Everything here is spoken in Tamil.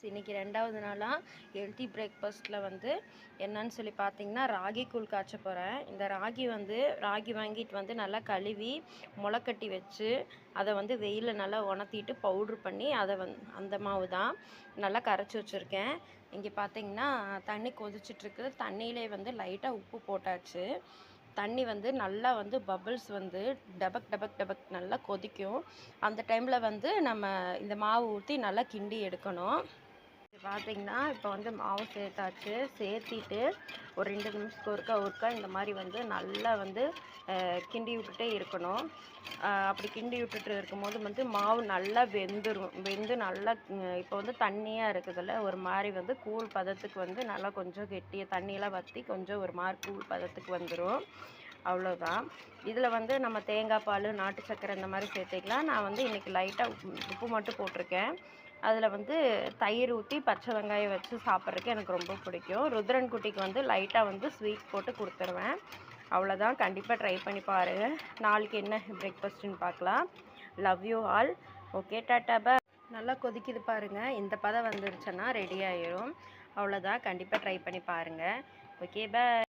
இன்றைக்கி 2வது நாளாக ஹெல்த்தி பிரேக்ஃபாஸ்ட்டில் வந்து என்னன்னு சொல்லி பார்த்தீங்கன்னா ராகி கூழ் காய்ச்ச போகிறேன். இந்த ராகி வாங்கிட்டு வந்து நல்லா கழுவி முளைக்கட்டி வச்சு அதை வந்து வெயிலில் நல்லா உணர்த்திட்டு பவுட்ரு பண்ணி அதை அந்த மாவு தான் நல்லா கரைச்சி வச்சுருக்கேன். இங்கே பார்த்தீங்கன்னா தண்ணி கொதிச்சிட்ருக்கு. தண்ணியிலே வந்து லைட்டாக உப்பு போட்டாச்சு. தண்ணி வந்து நல்லா வந்து பபிள்ஸ் வந்து டபக் டபக் டபக் நல்லா கொதிக்கும். அந்த டைமில் வந்து நம்ம இந்த மாவு ஊற்றி நல்லா கிண்டி எடுக்கணும். பார்த்தீங்கன்னா இப்போ வந்து மாவு சேர்த்தாச்சு. சேர்த்திட்டு ஒரு 2 நிமிஷத்துக்கு ஒருக்கா இந்த மாதிரி வந்து நல்லா வந்து கிண்டி விட்டுட்டே இருக்கணும். அப்படி கிண்டி விட்டுட்டு இருக்கும்போது வந்து மாவு நல்லா வெந்து நல்லா இப்போ வந்து தண்ணியாக இருக்குதுல்ல, ஒரு மாதிரி வந்து கூழ் பதத்துக்கு வந்து நல்லா கொஞ்சம் கெட்டியாக தண்ணியெல்லாம் வற்றி கொஞ்சம் ஒரு மாதிரி கூழ் பதத்துக்கு வந்துடும். அவ்வளோதான். இதில் வந்து நம்ம தேங்காய் பால், நாட்டு சர்க்கரை இந்த மாதிரி சேர்த்துக்கலாம். நான் வந்து இன்றைக்கி லைட்டாக உப்பு மட்டும் போட்டிருக்கேன். அதில் வந்து தயிர் ஊற்றி பச்சை வெங்காயம் வச்சு சாப்பிட்றதுக்கு எனக்கு ரொம்ப பிடிக்கும். ருத்ரன் குட்டிக்கு வந்து லைட்டாக வந்து ஸ்வீட் போட்டு கொடுத்துருவேன். அவ்வளோதான். கண்டிப்பாக ட்ரை பண்ணி பாருங்கள். நாளைக்கு என்ன பிரேக்ஃபாஸ்ட்டுன்னு பார்க்கலாம். Love you all. Okay, tata bye. நல்லா கொதிக்குது பாருங்கள். இந்த பதம் வந்துருச்சுன்னா ரெடி ஆயிரும். அவ்வளோதான். கண்டிப்பாக ட்ரை பண்ணி பாருங்கள். ஓகே, பாய்.